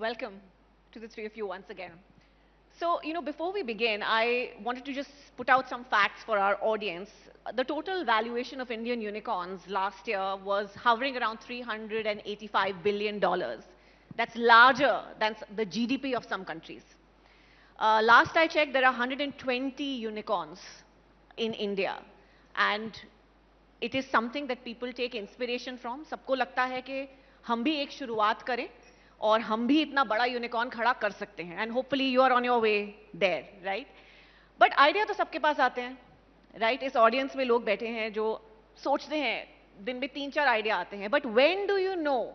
welcome to the three of you once again. So, before we begin, I wanted to just put out some facts for our audience. The total valuation of Indian unicorns last year was hovering around $385 billion. That's larger than the GDP of some countries. Last I checked, there are 120 unicorns in India. And it is something that people take inspiration from. सबको लगता है कि हम भी एक शुरुआत करें और हम भी इतना बड़ा यूनिकॉर्न खड़ा कर सकते हैं. And hopefully you are on your way there, right? But idea तो सबके पास आते हैं, right? इस audience में लोग बैठे हैं जो सोचते हैं दिन में 3-4 आइडिया आते हैं. But when do you know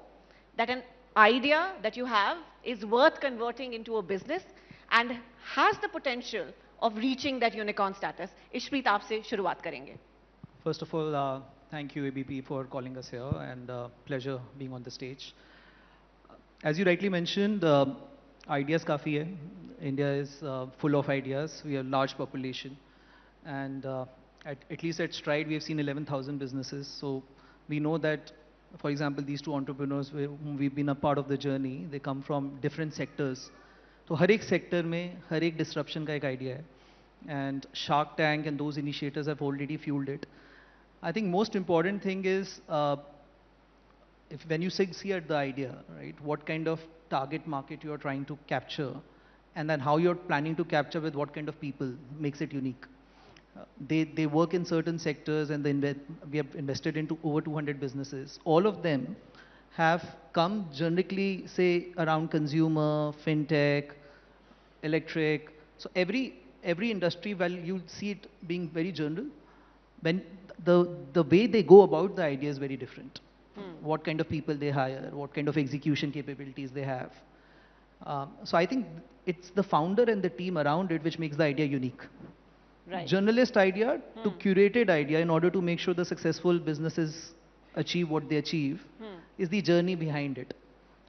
that an idea that you have is worth converting into a business and has the potential of reaching that unicorn status? Ishpreet आपसे शुरुआत करेंगे. First of all, thank you ABP for calling us here and pleasure being on the stage. As you rightly mentioned, ideas काफ़ी है. India is full of ideas. We have large population and at least at Stride we have seen 11,000 businesses. So we know that, for example, these two entrepreneurs whom we've been a part of the journey, they come from different sectors. तो हर एक sector में हर एक disruption का एक idea है. And Shark Tank and those initiators have already fueled it. I think most important thing is when you see at the idea, right, what kind of target market you are trying to capture and then how you're planning to capture with what kind of people makes it unique. They work in certain sectors and we have invested into over 200 businesses. All of them have come generically, say, around consumer, fintech, electric. So every industry, well, you'll see it being very general. When the way they go about the idea is very different. What kind of people they hire, what kind of execution capabilities they have. So I think it's the founder and the team around it which makes the idea unique. Right. Journalist idea to curated idea in order to make sure the successful businesses achieve what they achieve is the journey behind it.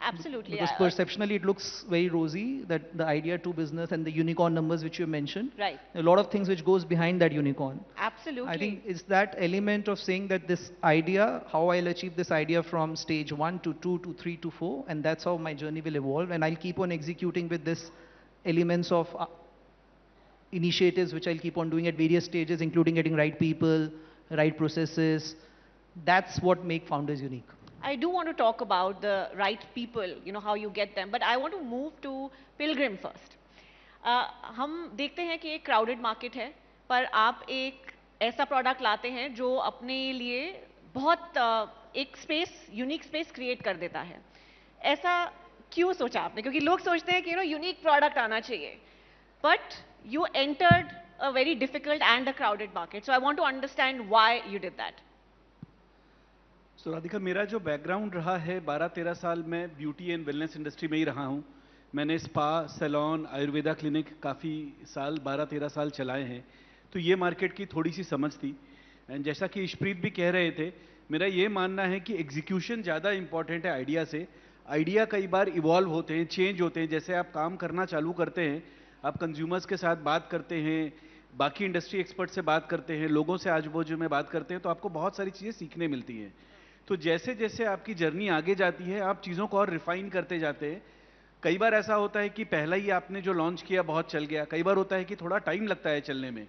Absolutely. Because perceptionally it looks very rosy that the idea to business and the unicorn numbers which you mentioned. Right. A lot of things which goes behind that unicorn. Absolutely. I think it's that element of saying that this idea, how I'll achieve this idea from stage 1 to 2 to 3 to 4, and that's how my journey will evolve. And I'll keep on executing with this elements of initiatives which I'll keep on doing at various stages, including getting right people, right processes. That's what make founders unique. I do want to talk about the right people, how you get them, but I want to move to Pilgrim first. हम देखते हैं कि एक crowded market है, पर आप एक ऐसा product लाते हैं जो अपने लिए बहुत एक space, unique space create कर देता है. ऐसा क्यों सोचा आपने? क्योंकि लोग सोचते हैं कि unique product आना चाहिए, but you entered a very difficult and a crowded market. So I want to understand why you did that. So Radhika, मेरा जो बैकग्राउंड रहा है 12-13 साल में ब्यूटी एंड वेलनेस इंडस्ट्री में ही रहा हूँ. मैंने स्पा, सैलून, आयुर्वेदा क्लिनिक काफ़ी साल 12-13 साल चलाए हैं. तो ये मार्केट की थोड़ी सी समझ थी. एंड जैसा कि इशप्रीत भी कह रहे थे, मेरा ये मानना है कि एग्जीक्यूशन ज़्यादा इंपॉर्टेंट है आइडिया से. आइडिया कई बार इवॉल्व होते हैं, चेंज होते हैं. जैसे आप काम करना चालू करते हैं, आप कंज्यूमर्स के साथ बात करते हैं, बाकी इंडस्ट्री एक्सपर्ट से बात करते हैं, लोगों से आजू बाजू में बात करते हैं, तो आपको बहुत सारी चीज़ें सीखने मिलती हैं. तो जैसे जैसे आपकी जर्नी आगे जाती है, आप चीज़ों को और रिफाइन करते जाते हैं. कई बार ऐसा होता है कि पहला ही आपने जो लॉन्च किया बहुत चल गया. कई बार होता है कि थोड़ा टाइम लगता है चलने में.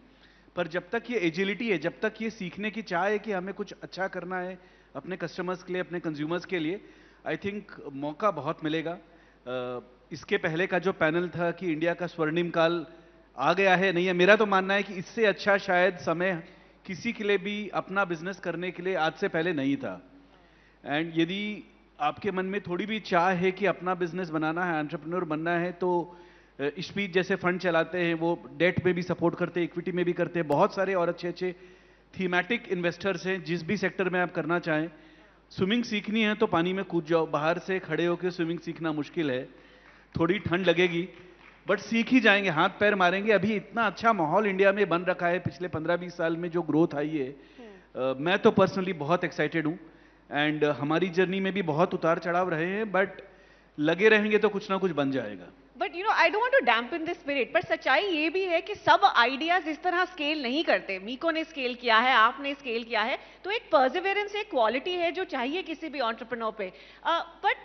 पर जब तक ये एजिलिटी है, जब तक ये सीखने की चाह है कि हमें कुछ अच्छा करना है अपने कस्टमर्स के लिए, अपने कंज्यूमर्स के लिए, आई थिंक मौका बहुत मिलेगा. इसके पहले का जो पैनल था कि इंडिया का स्वर्णिम काल आ गया है, नहीं है, मेरा तो मानना है कि इससे अच्छा शायद समय किसी के लिए भी अपना बिजनेस करने के लिए आज से पहले नहीं था. एंड यदि आपके मन में थोड़ी भी चाह है कि अपना बिजनेस बनाना है, एंटरप्रेन्योर बनना है, तो इशप्रीत जैसे फंड चलाते हैं, वो डेट में भी सपोर्ट करते हैं, इक्विटी में भी करते हैं. बहुत सारे और अच्छे अच्छे थीमेटिक इन्वेस्टर्स हैं. जिस भी सेक्टर में आप करना चाहें, स्विमिंग सीखनी है तो पानी में कूद जाओ. बाहर से खड़े होकर स्विमिंग सीखना मुश्किल है, थोड़ी ठंड लगेगी, बट सीख ही जाएंगे, हाथ पैर मारेंगे. अभी इतना अच्छा माहौल इंडिया में बन रखा है पिछले 15-20 साल में जो ग्रोथ आई है. मैं तो पर्सनली बहुत एक्साइटेड हूँ. एंड हमारी जर्नी में भी बहुत उतार चढ़ाव रहे हैं, बट लगे रहेंगे तो कुछ ना कुछ बन जाएगा. But I don't want to dampen this spirit, पर सच्चाई ये भी है कि सब आइडियाज इस तरह स्केल नहीं करते. मीको ने स्केल किया है, आपने स्केल किया है, तो एक परसिवियरेंस, एक क्वालिटी है जो चाहिए किसी भी एंटरप्रेन्योर पे. बट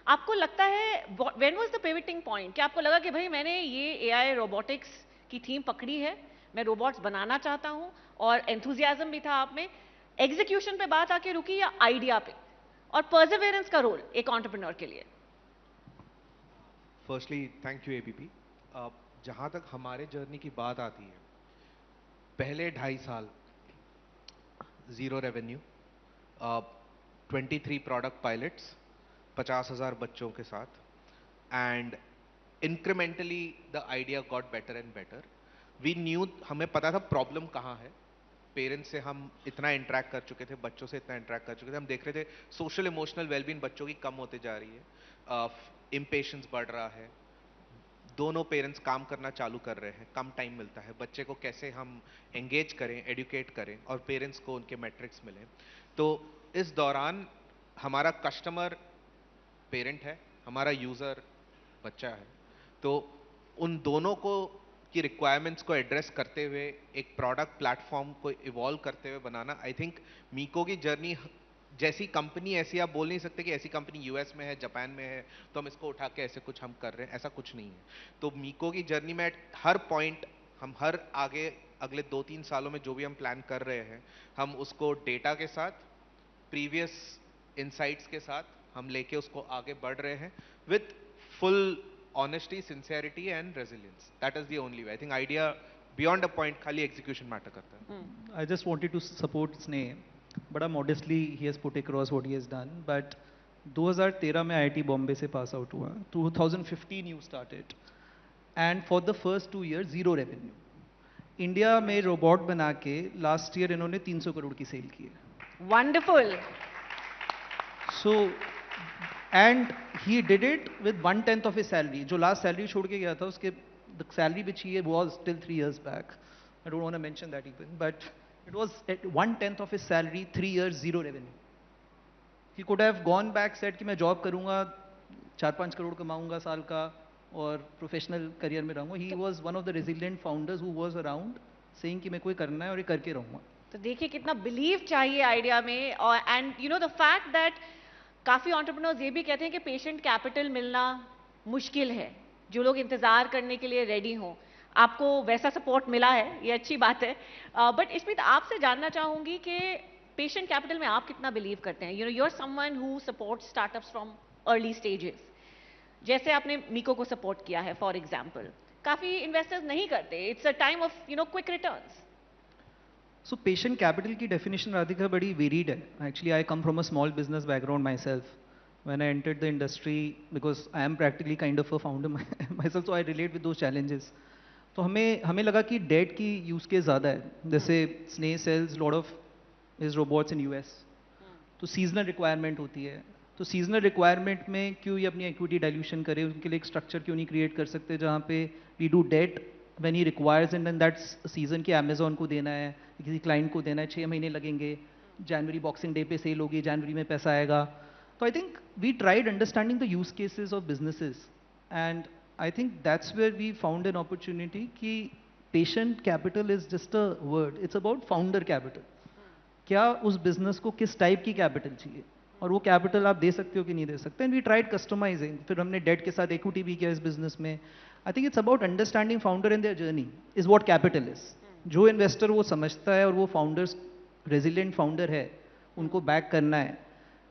आपको लगता है when was the pivoting point, क्या आपको लगा कि भाई मैंने ये एआई रोबोटिक्स की थीम पकड़ी है, मैं रोबोट्स बनाना चाहता हूं, और एंथुजियाज्म भी था आप में, एग्जीक्यूशन पे बात आके रुकी या आइडिया पे, और परसिवियरेंस का रोल एक एंटरप्रेन्योर के लिए? Firstly thank you ABP. जहाँ तक हमारे जर्नी की बात आती है, पहले 2.5 साल जीरो रेवेन्यू, 23 प्रोडक्ट पायलट्स, 50,000 बच्चों के साथ, and incrementally the idea got better and better. We knew, हमें पता था प्रॉब्लम कहाँ है। पेरेंट्स से हम इतना इंटरेक्ट कर चुके थे, बच्चों से इतना इंटरेक्ट कर चुके थे, हम देख रहे थे सोशल इमोशनल वेलबींग बच्चों की कम होते जा रही है, इम्पेशंस बढ़ रहा है, दोनों पेरेंट्स काम करना चालू कर रहे हैं, कम टाइम मिलता है, बच्चे को कैसे हम एंगेज करें, एडुकेट करें, और पेरेंट्स को उनके मैट्रिक्स मिलें। तो इस दौरान हमारा कस्टमर पेरेंट है, हमारा यूज़र बच्चा है, तो उन दोनों को की रिक्वायरमेंट्स को एड्रेस करते हुए एक प्रोडक्ट प्लेटफॉर्म को इवॉल्व करते हुए बनाना, आई थिंक मीको की जर्नी, जैसी कंपनी ऐसी आप बोल नहीं सकते कि ऐसी कंपनी यूएस में है, जापान में है, तो हम इसको उठा के ऐसे कुछ हम कर रहे हैं, ऐसा कुछ नहीं है। तो मीको की जर्नी में हर पॉइंट, हम हर आगे अगले 2-3 सालों में जो भी हम प्लान कर रहे हैं, हम उसको डेटा के साथ, प्रीवियस इनसाइट्स के साथ हम लेके उसको आगे बढ़ रहे हैं with full honesty, sincerity and resilience. That is the only way. I think idea beyond a point, खाली एग्जीक्यूशन मैटर करता है। I just wanted to support Sneh, बड़ा modestly he has put across what he has done. But 2013 में IIT Bombay से pass out हुआ, 2015 you started, and for the first 2 years zero revenue. India में robot बना के last year इन्होंने 300 करोड़ की cell की है। Wonderful. So, and he did it with 1/10 of his salary. जो लास्ट सैलरी छोड़ के गया था उसके, the salary which he was till 3 years back. I don't want to mention that even, but it was at 1/10 of his salary, 3 years, zero revenue. He could have gone back, said कि मैं job करूँगा, 4-5 करोड़ कमाऊँगा साल का, और professional career में रहूँगा। He was one of the resilient founders who was around, saying कि मैं कोई करना है और ये करके रहूँगा। तो देखिए कितना बिलीव चाहिए आइडिया में, और and you know the fact that काफी एंटरप्रेन्योर्स ये भी कहते हैं कि पेशेंट कैपिटल मिलना मुश्किल है, जो लोग इंतजार करने के लिए रेडी हों। आपको वैसा सपोर्ट मिला है, ये अच्छी बात है। बट स्मित, आपसे जानना चाहूंगी कि पेशेंट कैपिटल में आप कितना बिलीव करते हैं? You know, you are someone who support startups from early stages, जैसे आपने मीको को सपोर्ट किया है फॉर एग्जाम्पल। काफी इन्वेस्टर्स नहीं करते, it's a time of you know quick returns. So patient capital की definition राधिका बड़ी varied है. Actually, I come from a small business background myself. When I entered the industry, because I am practically kind of a founder myself, so I relate with those challenges. तो हमें लगा कि debt की use case ज़्यादा है. जैसे Sneh sells lot of his robots in US. तो seasonal requirement होती है. तो seasonal requirement में क्यों ये अपनी equity dilution करे, उनके लिए एक structure क्यों नहीं create कर सकते जहाँ पे we do debt when he requires, and then that season के Amazon को देना है, किसी क्लाइंट को देना है, 6 महीने लगेंगे, जनवरी बॉक्सिंग डे पे सेल होगी, जनवरी में पैसा आएगा। तो I think we tried understanding the use cases of businesses, and I think that's where we found an opportunity कि patient capital is just a word, it's about founder capital. क्या उस बिजनेस को किस टाइप की capital चाहिए, और वो capital आप दे सकते हो कि नहीं दे सकते, एंड वी ट्राइड कस्टमाइजिंग। फिर हमने डेट के साथ इक्विटी भी किया इस बिजनेस में। I think it's about understanding founder in their journey is what capital is. जो इन्वेस्टर वो समझता है और वो फाउंडर्स रेजिलिएंट फाउंडर है, उनको बैक करना है।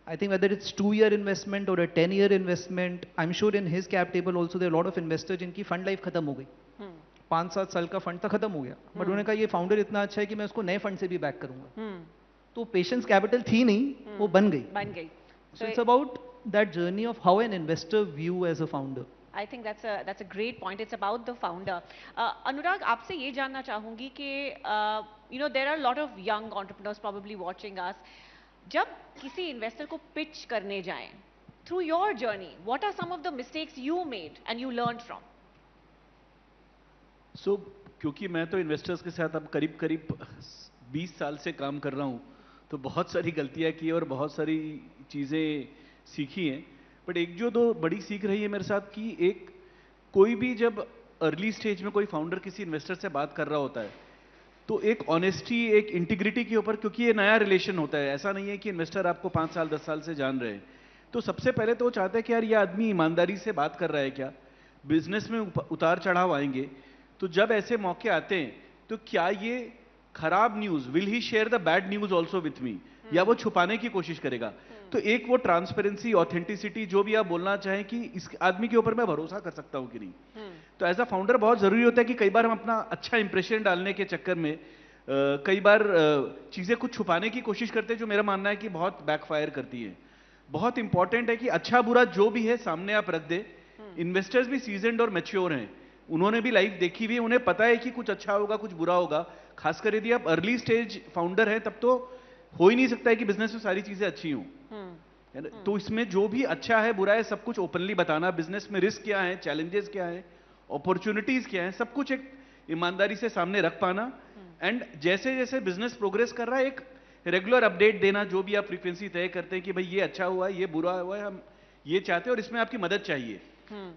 I think whether it's 2-year investment और a 10-year investment, I am sure in his cap table also there lot of investor जिनकी फंड लाइफ खत्म हो गई, 5-7 साल का फंड था, खत्म हो गया, बट उन्होंने कहा ये फाउंडर इतना अच्छा है कि मैं उसको नए फंड से भी बैक करूंगा। तो पेशेंस कैपिटल थी नहीं, वो बन गई। So it's about that journey of how an investor view as a founder. I think that's a great point. It's about the founder. Anurag, आपसे ये जानना चाहूँगी कि you know there are a lot of young entrepreneurs probably watching us. जब किसी investor को pitch करने जाएं, through your journey, what are some of the mistakes you made and you learned from? So, क्योंकि मैं तो इन्वेस्टर्स के साथ अब करीब 20 साल से काम कर रहा हूँ, तो बहुत सारी गलतियाँ की और बहुत सारी चीज़ें सीखी हैं। बट एक जो दो बड़ी सीख रही है मेरे साथ कि एक कोई भी जब अर्ली स्टेज में कोई फाउंडर किसी इन्वेस्टर से बात कर रहा होता है, तो एक ऑनेस्टी, एक इंटीग्रिटी के ऊपर, क्योंकि ये नया रिलेशन होता है, ऐसा नहीं है कि इन्वेस्टर आपको 5 साल 10 साल से जान रहे हैं, तो सबसे पहले तो वो चाहता है कि यार ये आदमी ईमानदारी से बात कर रहा है क्या, बिजनेस में उतार चढ़ाव आएंगे, तो जब ऐसे मौके आते हैं तो क्या ये खराब news, will he share the bad news also with me, या वो छुपाने की कोशिश करेगा। तो एक वो ट्रांसपेरेंसी, ऑथेंटिसिटी, जो भी आप बोलना चाहें कि इस आदमी के ऊपर मैं भरोसा कर सकता हूं कि नहीं। तो एज अ फाउंडर बहुत जरूरी होता है कि कई बार हम अपना अच्छा इंप्रेशन डालने के चक्कर में कई बार चीजें कुछ छुपाने की कोशिश करते हैं, जो मेरा मानना है कि बहुत बैकफायर करती है। बहुत इंपॉर्टेंट है कि अच्छा बुरा जो भी है सामने आप रख दे। इन्वेस्टर्स भी सीजनड और मैच्योर हैं, उन्होंने भी लाइफ देखी हुई है, उन्हें पता है कि कुछ अच्छा होगा कुछ बुरा होगा। खासकर यदि आप अर्ली स्टेज फाउंडर हैं, तब तो हो ही नहीं सकता है कि बिजनेस में सारी चीजें अच्छी हों, है ना। तो इसमें जो भी अच्छा है बुरा है सब कुछ ओपनली बताना, बिजनेस में रिस्क क्या है, चैलेंजेस क्या है, अपॉर्चुनिटीज क्या है, सब कुछ एक ईमानदारी से सामने रख पाना। एंड जैसे जैसे बिजनेस प्रोग्रेस कर रहा है एक रेगुलर अपडेट देना, जो भी आप फ्रीक्वेंसी तय करते हैं कि भाई ये अच्छा हुआ है, ये बुरा हुआ है, हम ये चाहते हैं और इसमें आपकी मदद चाहिए।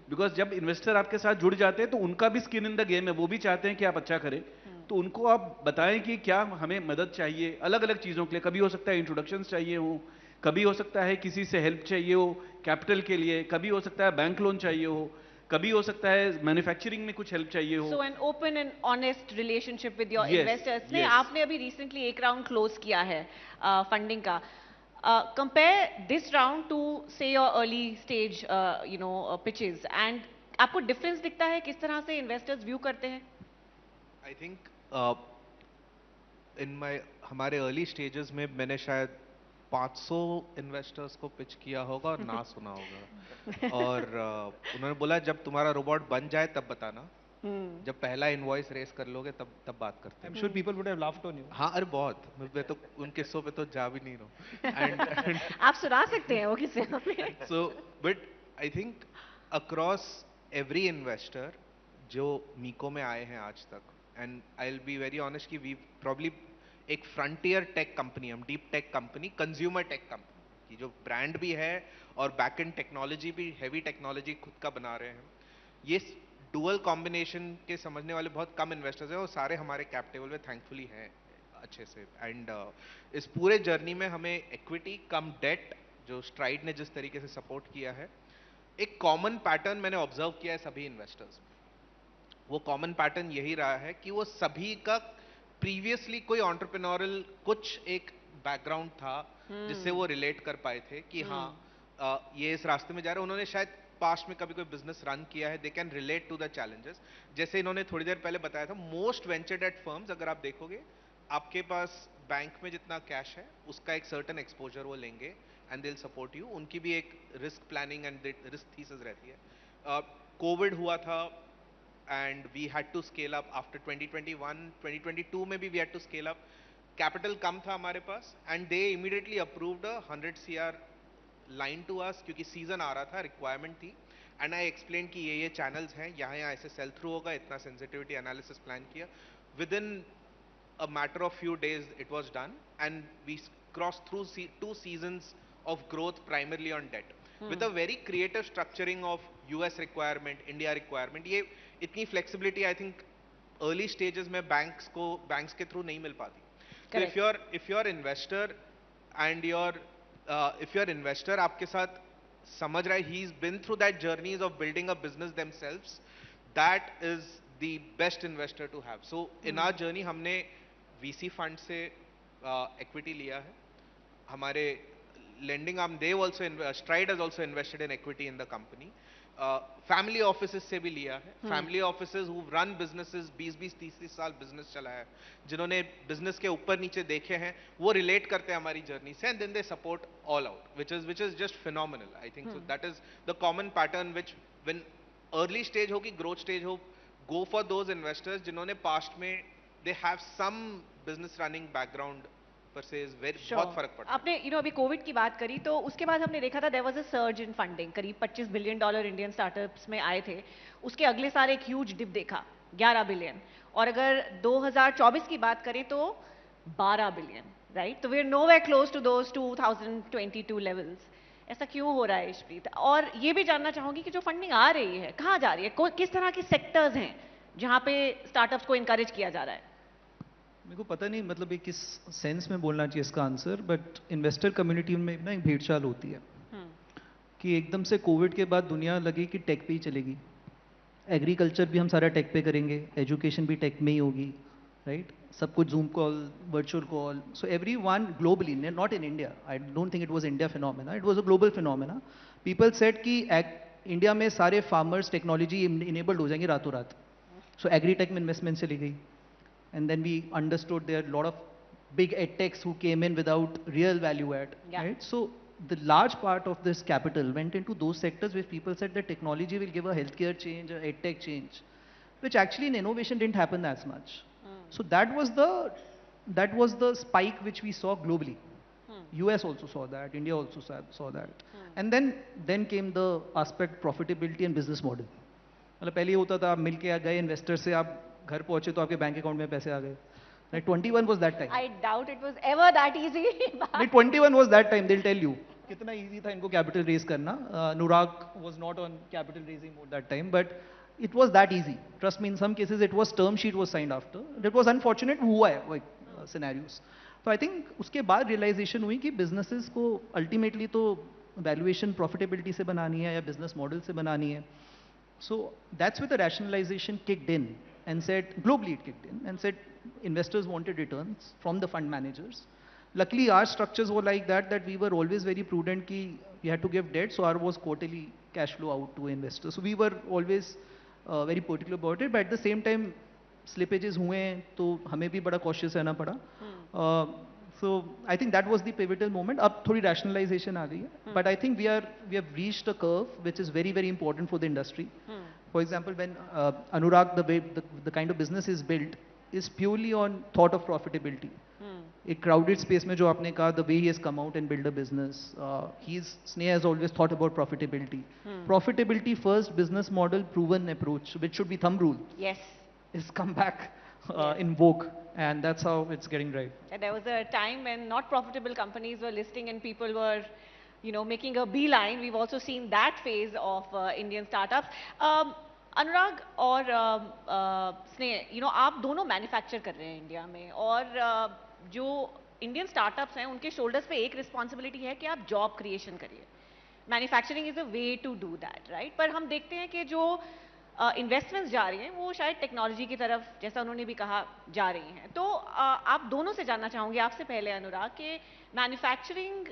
बिकॉज जब इन्वेस्टर आपके साथ जुड़ जाते हैं तो उनका भी स्किन इन द गेम है, वो भी चाहते हैं कि आप अच्छा करें। तो उनको आप बताएं कि क्या हमें मदद चाहिए अलग अलग चीजों के लिए। कभी हो सकता है इंट्रोडक्शंस चाहिए हो, कभी हो सकता है किसी से हेल्प चाहिए हो कैपिटल के लिए, कभी हो सकता है बैंक लोन चाहिए हो, कभी हो सकता है मैन्युफैक्चरिंग में कुछ हेल्प चाहिए हो। So an open and honest relationship with your Yes, investors. ने yes. आपने अभी रिसेंटली एक राउंड क्लोज किया है फंडिंग का। कंपेयर दिस राउंड टू से your early stage pitches, and आपको डिफरेंस दिखता है किस तरह से इन्वेस्टर्स व्यू करते हैं? आई थिंक हमारे अर्ली स्टेजेस में मैंने शायद 500 इन्वेस्टर्स को पिच किया होगा और ना सुना होगा। और उन्होंने बोला जब तुम्हारा रोबोट बन जाए तब बताना, जब पहला इनवॉइस रेस कर लोगे तब बात करते हैं। I'm sure people would have laughed on you. हाँ, अरे बहुत, मैं तो उन किस्सों पे तो जा भी नहीं रहा हूँ। आप सुना सकते हैं वो किससे हमें। So, but I think across every investor जो मीको में आए हैं आज तक, and I'll be very honest कि we probably एक फ्रंटियर टेक कंपनी, हम deep tech company, consumer tech company की जो ब्रांड भी है और बैक एंड टेक्नोलॉजी भी, हैवी टेक्नोलॉजी खुद का बना रहे हैं। ये डुअल कॉम्बिनेशन के समझने वाले बहुत कम इन्वेस्टर्स हैं और सारे हमारे कैप टेबल में थैंकफुली हैं अच्छे से। एंड इस पूरे जर्नी में हमें इक्विटी कम डेट, जो स्ट्राइड ने जिस तरीके से सपोर्ट किया है, एक कॉमन पैटर्न मैंने ऑब्जर्व किया है सभी इन्वेस्टर्स में। वो कॉमन पैटर्न यही रहा है कि वो सभी का प्रीवियसली कोई एंटरप्रेन्योरल कुछ एक बैकग्राउंड था जिससे वो रिलेट कर पाए थे कि हाँ ये इस रास्ते में जा रहे हैं। उन्होंने शायद पास्ट में कभी कोई बिजनेस रन किया है, they can relate to the challenges. जैसे इन्होंने थोड़ी देर पहले बताया था, मोस्ट वेंचर डेट फर्म्स, अगर आप देखोगे आपके पास बैंक में जितना कैश है उसका एक सर्टेन एक्सपोजर वो लेंगे and they will support you. उनकी भी एक risk planning and risk thesis रहती है। कोविड हुआ था and we had to scale up after 2021, 2022 में भी we had to scale up. Capital कम था हमारे पास and they immediately approved a 100 CR line to us क्योंकि season आ रहा था, requirement थी। and I explained कि ये channels हैं, यहाँ ऐसे sell through होगा, इतना sensitivity analysis plan किया। Within a matter of few days it was done and we crossed through 2 seasons of growth primarily on debt with a very creative structuring of US requirement, India requirement। ये इतनी flexibility I think early stages में banks के through नहीं मिल पाती। So if you're investor and if you're investor आपके साथ समझ रहा है, he's been through that journeys of building a business themselves, that is the best investor to have। So in our journey हमने VC fund से equity लिया है। हमारे lending arm, they also Stride has also invested in equity in the company। Family offices से भी लिया है। Family offices who run businesses, 20-30 साल बिजनेस चलाया है, जिन्होंने बिजनेस के ऊपर नीचे देखे हैं, वो रिलेट करते हैं हमारी जर्नी से and then they support all out, which is just phenomenal। I think so that is the common pattern which when early stage हो कि growth stage हो, go for those investors जिन्होंने past में they have some business running background पर से बहुत फर्क पड़ता है। आपने अभी कोविड की बात करी तो उसके बाद हमने देखा था there was a surge in funding, करीब $25 बिलियन इंडियन स्टार्टअप्स में आए थे। उसके अगले साल एक ह्यूज डिप देखा, 11 बिलियन, और अगर 2024 की बात करें तो 12 बिलियन, राइट? तो we are nowhere close to those 2022 levels. ऐसा क्यों हो रहा है इशप्रीत? और ये भी जानना चाहूंगी कि जो फंडिंग आ रही है कहाँ जा रही है, किस तरह के सेक्टर्स हैं जहाँ पे स्टार्टअप्स को इनकरेज किया जा रहा है? मेरे को पता नहीं मतलब ये किस सेंस में बोलना चाहिए इसका आंसर, बट इन्वेस्टर कम्युनिटी में ना एक भेड़चाल होती है। कि एकदम से कोविड के बाद दुनिया लगी कि टेक पे ही चलेगी। एग्रीकल्चर भी हम सारा टेक पे करेंगे, एजुकेशन भी टेक में ही होगी, राइट? सब कुछ zoom call, virtual call, so every one globally, not in India, I don't think it was India phenomena, it was a global phenomena. People said कि इंडिया में सारे फार्मर्स टेक्नोलॉजी इनेबल्ड हो जाएंगे रातों रात, सो एग्रीटेक में इन्वेस्टमेंट चली गई। And then we understood there are a lot of big edtechs who came in without real value add, right? So the large part of this capital went into those sectors where people said that technology will give a healthcare change, a edtech change, which actually in innovation didn't happen as much. So that was the spike which we saw globally. US also saw that, India also saw that. And then came the aspect profitability and business model. मतलब पहले होता था आप मिल के गए investor से, आप घर पहुंचे तो आपके बैंक अकाउंट में पैसे आ गए। Like 21 was that time. I doubt it was ever that easy. नहीं, 21 was that time. They'll tell you कितना easy था इनको कैपिटल रेज करना। Nurag was not on capital raising mode that time, but it was that easy. Trust me, in some cases it was term sheet was signed after. That was unfortunate हुआ है like scenarios. तो I think उसके बाद realization हुई कि businesses को ultimately तो valuation profitability से बनानी है या business model से बनानी है। So that's where the rationalization kicked in and said, globally it kicked in and said investors wanted returns from the fund managers. Luckily our structures were like that we were always very prudent कि we had to give debt, so our was quarterly cash flow out to investors. So we were always very particular about it, but at the same time slippages हुए तो हमें भी बड़ा cautious रहना पड़ा। So I think that was the pivotal moment. अब थोड़ी rationalization आ गई है, but I think we have reached a curve which is very very important for the industry. For example, when Anurag, the way the kind of business is built is purely on thought of profitability. एक crowded space में जो आपने कहा, the way he has come out and build a business, Sneha has always thought about profitability. Profitability first, business model, proven approach, which should be thumb rule, Yes. is come back in vogue, and that's how it's getting right. And there was a time when not profitable companies were listing and people were, making a beeline. We've also seen that phase of Indian startups. अनुराग और स्नेह, आप दोनों manufacture कर रहे हैं India में, और जो इंडियन स्टार्टअप्स हैं उनके शोल्डर्स पे एक रिस्पॉन्सिबिलिटी है कि आप जॉब क्रिएशन करिए। Manufacturing is a way to do that, right? पर हम देखते हैं कि जो इन्वेस्टमेंट्स जा रही हैं वो शायद टेक्नोलॉजी की तरफ, जैसा उन्होंने भी कहा, जा रही हैं। तो आप दोनों से जानना चाहूँगी, आपसे पहले अनुराग, कि मैन्युफैक्चरिंग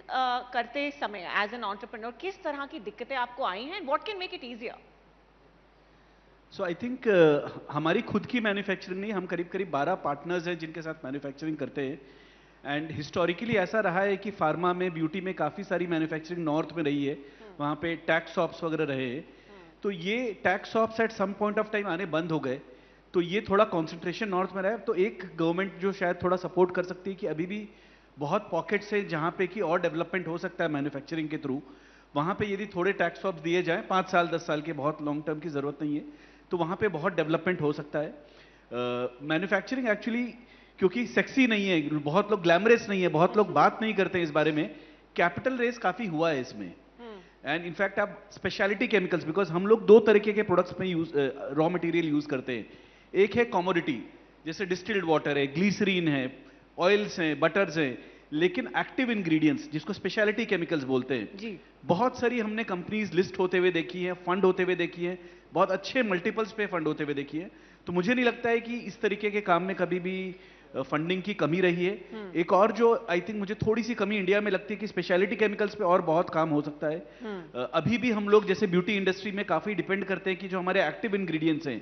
करते समय एज एन एंटरप्रेन्योर किस तरह की दिक्कतें आपको आई हैं, what can make it easier? So I think हमारी खुद की मैन्युफैक्चरिंग नहीं, हम करीब करीब 12 पार्टनर्स हैं जिनके साथ मैन्युफैक्चरिंग करते हैं। एंड हिस्टोरिकली ऐसा रहा है कि फार्मा में, ब्यूटी में काफ़ी सारी मैन्युफैक्चरिंग नॉर्थ में रही है, वहाँ पे टैक्स शॉप्स वगैरह रहे हैं। तो ये tax shops at some point of time आने बंद हो गए, तो ये थोड़ा कॉन्सेंट्रेशन नॉर्थ में रहा है। तो एक गवर्नमेंट जो शायद थोड़ा सपोर्ट कर सकती है कि अभी भी बहुत पॉकेट्स है जहाँ पे कि और डेवलपमेंट हो सकता है मैन्युफैक्चरिंग के थ्रू। वहाँ पे यदि थोड़े टैक्स शॉप्स दिए जाएँ, 5 साल 10 साल के, बहुत लॉन्ग टर्म की ज़रूरत नहीं है, तो वहाँ पे बहुत डेवलपमेंट हो सकता है। मैन्युफैक्चरिंग एक्चुअली क्योंकि सेक्सी नहीं है, बहुत लोग ग्लैमरस नहीं है, बहुत लोग बात नहीं करते हैं इस बारे में, कैपिटल रेस काफ़ी हुआ है इसमें। एंड इनफैक्ट आप स्पेशलिटी केमिकल्स, बिकॉज हम लोग 2 तरीके के प्रोडक्ट्स में रॉ मटेरियल यूज करते हैं। एक है कमोडिटी, जैसे डिस्टिल्ड वाटर है, ग्लीसरीन है, ऑयल्स हैं, बटर्स हैं, लेकिन एक्टिव इंग्रेडिएंट्स जिसको स्पेशलिटी केमिकल्स बोलते हैं जी, बहुत सारी हमने कंपनीज लिस्ट होते हुए देखी है, फंड होते हुए देखी है, बहुत अच्छे मल्टीपल्स पे फंड होते हुए देखी है। तो मुझे नहीं लगता है कि इस तरीके के काम में कभी भी फंडिंग की कमी रही है। एक और जो आई थिंक मुझे थोड़ी सी कमी इंडिया में लगती है कि स्पेशलिटी केमिकल्स पे और बहुत काम हो सकता है। अभी भी हम लोग जैसे ब्यूटी इंडस्ट्री में काफी डिपेंड करते हैं कि जो हमारे एक्टिव इंग्रेडिएंट्स हैं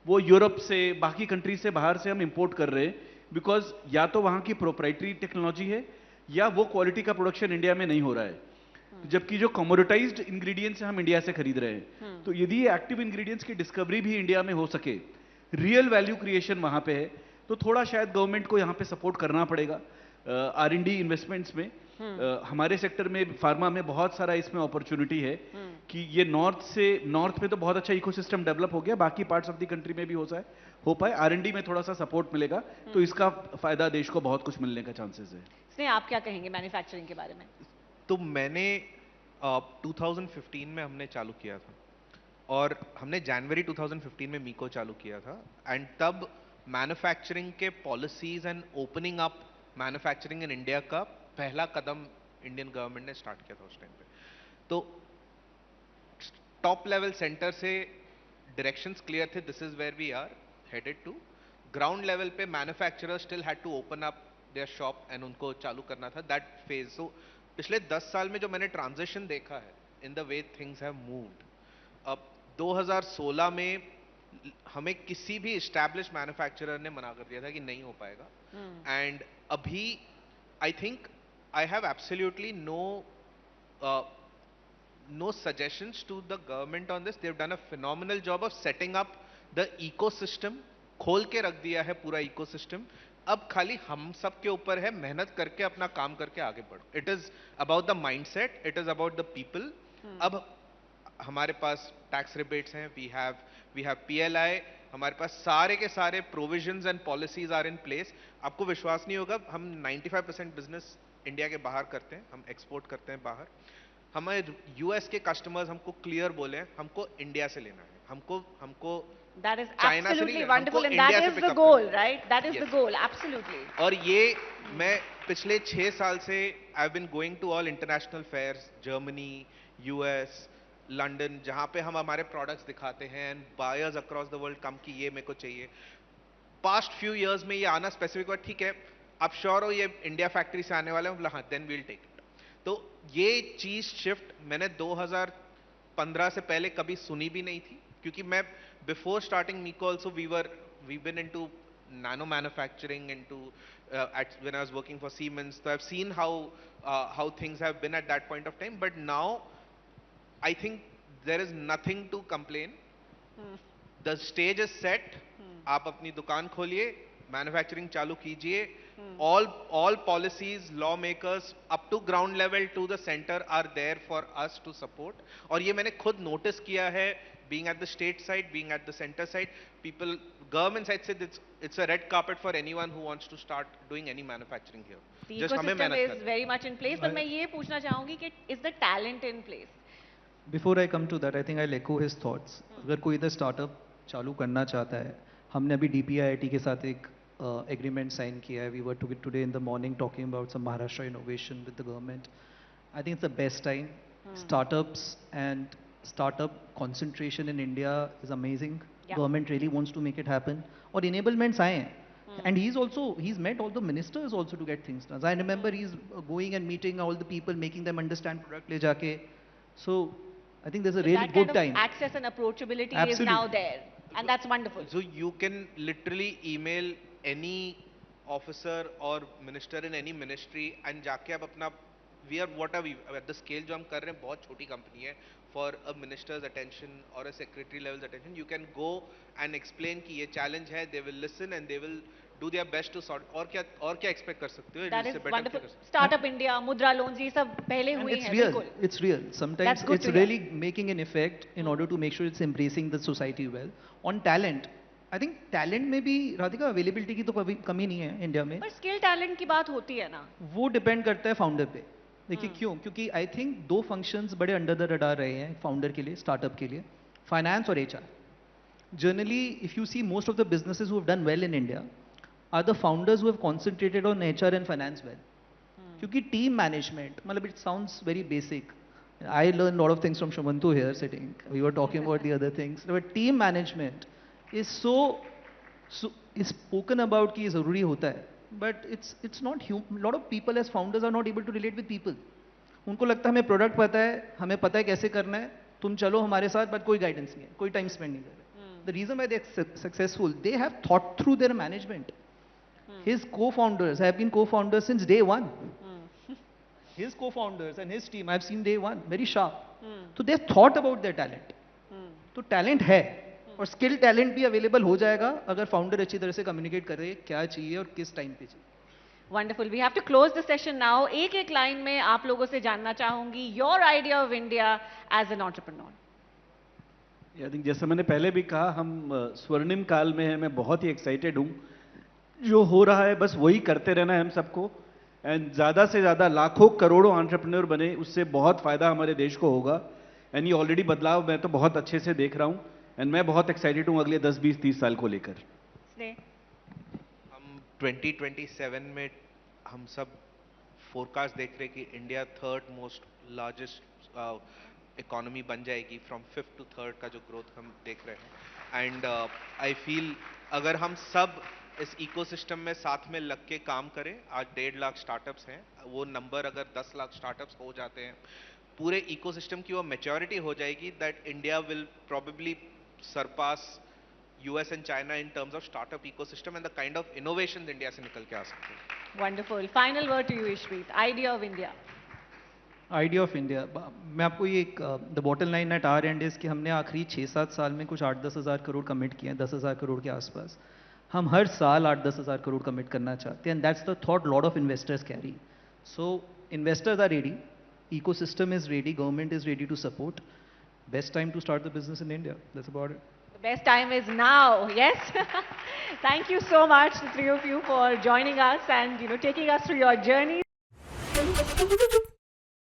वो यूरोप से, बाकी कंट्रीज से, बाहर से हम इंपोर्ट कर रहे हैं, बिकॉज या तो वहां की प्रोप्राइटरी टेक्नोलॉजी है या वो क्वालिटी का प्रोडक्शन इंडिया में नहीं हो रहा है, जबकि जो कमोडिटाइज्ड इंग्रेडिएंट्स हम इंडिया से खरीद रहे हैं। तो यदि ये एक्टिव इंग्रेडिएंट्स की डिस्कवरी भी इंडिया में हो सके, रियल वैल्यू क्रिएशन वहां पे है, तो थोड़ा शायद गवर्नमेंट को यहाँ पे सपोर्ट करना पड़ेगा R&D इन्वेस्टमेंट्स में। हमारे सेक्टर में, फार्मा में बहुत सारा इसमें अपॉर्चुनिटी है कि ये नॉर्थ में तो बहुत अच्छा इकोसिस्टम डेवलप हो गया, बाकी पार्ट्स ऑफ द कंट्री में भी हो पाए, R&D में थोड़ा सा सपोर्ट मिलेगा तो इसका फायदा देश को बहुत कुछ मिलने का चांसेस है। स्नेह, आप क्या कहेंगे मैन्युफैक्चरिंग के बारे में? तो मैंने 2015 में हमने चालू किया था, और हमने जनवरी 2015 में मीको चालू किया था, एंड तब मैन्युफैक्चरिंग के policies and opening up manufacturing in India का पहला कदम इंडियन गवर्नमेंट ने स्टार्ट किया था उस टाइम पे। तो टॉप लेवल सेंटर से डायरेक्शंस क्लियर थे, this is where we are headed to. Ground level पे manufacturer still had to open up their shop and उनको चालू करना था दैट फेज. सो पिछले 10 साल में जो मैंने ट्रांजिशन देखा है in the way things have moved. अब 2016 में हमें किसी भी एस्टैब्लिश मैन्युफैक्चरर ने मना कर दिया था कि नहीं हो पाएगा. एंड अभी I think I have absolutely no suggestions to the government on this. They've done a phenomenal job of setting up the ecosystem. खोल के रख दिया है पूरा ecosystem. अब खाली हम सब के ऊपर है मेहनत करके अपना काम करके आगे बढ़ो. It is about the mindset. It is about the people. अब हमारे पास टैक्स रिबेट्स हैं, वी हैव PLI, हमारे पास सारे के सारे provisions and policies are in place. आपको विश्वास नहीं होगा, हम 95% बिजनेस इंडिया के बाहर करते हैं, हम एक्सपोर्ट करते हैं बाहर. हमारे यूएस के कस्टमर्स हमको क्लियर बोले हैं हमको इंडिया से लेना है, हमको That is चाइना से नहीं absolutely लेना, हमको wonderful, and इंडिया that से is पिकअप the goal, करना है. right? That is the Yes. goal, absolutely. और ये मैं पिछले 6 साल से I have been going to all international fairs, Germany, US, London, जहां पे हम हमारे प्रोडक्ट्स दिखाते हैं and buyers across the world come कि ये मेरे को चाहिए. पास्ट फ्यू इयर्स में ये आना स्पेसिफिक हुआ, ठीक है आप श्योर हो ये इंडिया फैक्ट्री से आने वाला है, बोला हाँ देन वील टेक इट. तो ये चीज शिफ्ट मैंने 2015 से पहले कभी सुनी भी नहीं थी, क्योंकि मैं बिफोर स्टार्टिंग मीको also we been into nano manufacturing, into when I was working for Siemens. So I've seen how things have been at that point of time, but now I think there is nothing to complain. The stage is set. आप अपनी दुकान खोलिए, manufacturing चालू कीजिए. All policies, lawmakers up to ground level to the center are there for us to support. और ये मैंने खुद नोटिस किया है, being at the state side, being at the center side, people, government side said it's a red carpet for anyone who wants to start doing any manufacturing here. The Just हमें ecosystem मेहनत is करनी. very much in place, but मैं ये पूछना चाहूंगी कि is the talent in place? Before I come to that, I think I'll echo his thoughts. अगर कोई इधर स्टार्टअप चालू करना चाहता है, हमने अभी DPIIT के साथ एक agreement sign किया है. We were today in the morning talking about some Maharashtra innovation with the government. I think it's the best time. Startups and startup concentration in India is amazing. Yeah. Government really wants to make it happen. और enablements आए हैं. And he's met all the ministers also to get things done. I remember he's going and meeting all the people, making them understand product ले जाके. So I think there's a So really that good kind of time. access and approachability is Absolutely. now there, and that's wonderful. So you can literally email any officer or minister in any ministry and जाके आप अपना we are what are we at the scale जो हम कर रहे हैं बहुत छोटी कंपनी है. For a minister's attention or a secretary level's attention, you can go and explain कि ये challenge है, they will listen and they will do their best to sort. और क्या expect कर सकते हो? That इससे is better wonderful. क्या कर सकते Startup India, Mudra loans, ये सब पहले And हुई it's हैं, real. बिल्कुल. It's real. Sometimes That's good it's to hear. really making an effect in order to make sure it's embracing the society well. On talent, I think talent में भी Radhika availability की तो कभी कमी नहीं है इंडिया में. पर skill talent की बात होती है ना. वो डिपेंड करता है फाउंडर पे. देखिए क्यों? क्योंकि आई थिंक दो फंक्शंस बड़े अंडर द रडार रहे हैं फाउंडर के लिए, स्टार्टअप के लिए, फाइनेंस और HR. Generally if you see most of the businesses who have done well in India are the founders who have concentrated on HR and finance well. क्योंकि team management, मतलब it sounds very basic. I learned a lot of things from Shumantu here sitting. We were talking about the other things. But team management is so is spoken about कि ज़रूरी होता है. But it's not human. A lot of people as founders are not able to relate with people. उनको लगता है हमें product पता है, हमें पता है कैसे करना है, तुम चलो हमारे साथ, बट कोई गाइडेंस नहीं है, कोई टाइम स्पेंड नहीं कर रहे. The reason why they're successful, they have thought through their management. His co-founders have been co-founders since day one. His co-founders and his team, I've seen day one, very sharp. So they've thought about their talent. तो talent है और skill talent भी available हो जाएगा अगर founder अच्छी तरह से कम्युनिकेट करे क्या चाहिए और किस टाइम पे चाहिए. Wonderful. We have to close the session now. एक लाइन में आप लोगों से जानना चाहूंगी your idea of India as an entrepreneur. I think जैसा मैंने पहले भी कहा, हम स्वर्णिम काल में हैं. मैं बहुत ही एक्साइटेड हूँ. जो हो रहा है बस वही करते रहना है हम सबको, एंड ज़्यादा से ज़्यादा लाखों करोड़ों एंटरप्रेन्योर बने, उससे बहुत फ़ायदा हमारे देश को होगा. एंड ये ऑलरेडी बदलाव मैं तो बहुत अच्छे से देख रहा हूँ, एंड मैं बहुत एक्साइटेड हूँ अगले 10, 20, 30 साल को लेकर. स्नेह. हम 2027 में हम सब फोरकास्ट देख रहे कि India third most largest economy बन जाएगी फ्रॉम 5th to 3rd का जो ग्रोथ हम देख रहे हैं. एंड आई फील अगर हम सब इस इकोसिस्टम में साथ में लग के काम करें, आज 1.5 लाख स्टार्टअप्स हैं, वो नंबर अगर 10 लाख स्टार्टअप्स हो जाते हैं, पूरे इकोसिस्टम की वो मैच्योरिटी हो जाएगी that India will probably surpass US and China in terms of startup ecosystem and the kind of innovations India से निकल के आ सकते हैं. Wonderful. Final word to you, Ishpreet. Idea of India. Idea of India, मैं आपको ये एक the bottom line at are end is कि हमने आखिरी 6-7 साल में कुछ 8-10 हज़ार करोड़ कमिट किए हैं, 10,000 करोड़ के आसपास. हम हर साल 8-10 हज़ार करोड़ कमिट करना चाहते हैं, and that's the thought lot of investors carry. So investors are ready, ecosystem is ready, government is ready to support. Best time to start the business in India. That's about it. The best time is now, yes? Thank you so much, the three of you, for joining us and, taking us through your journey.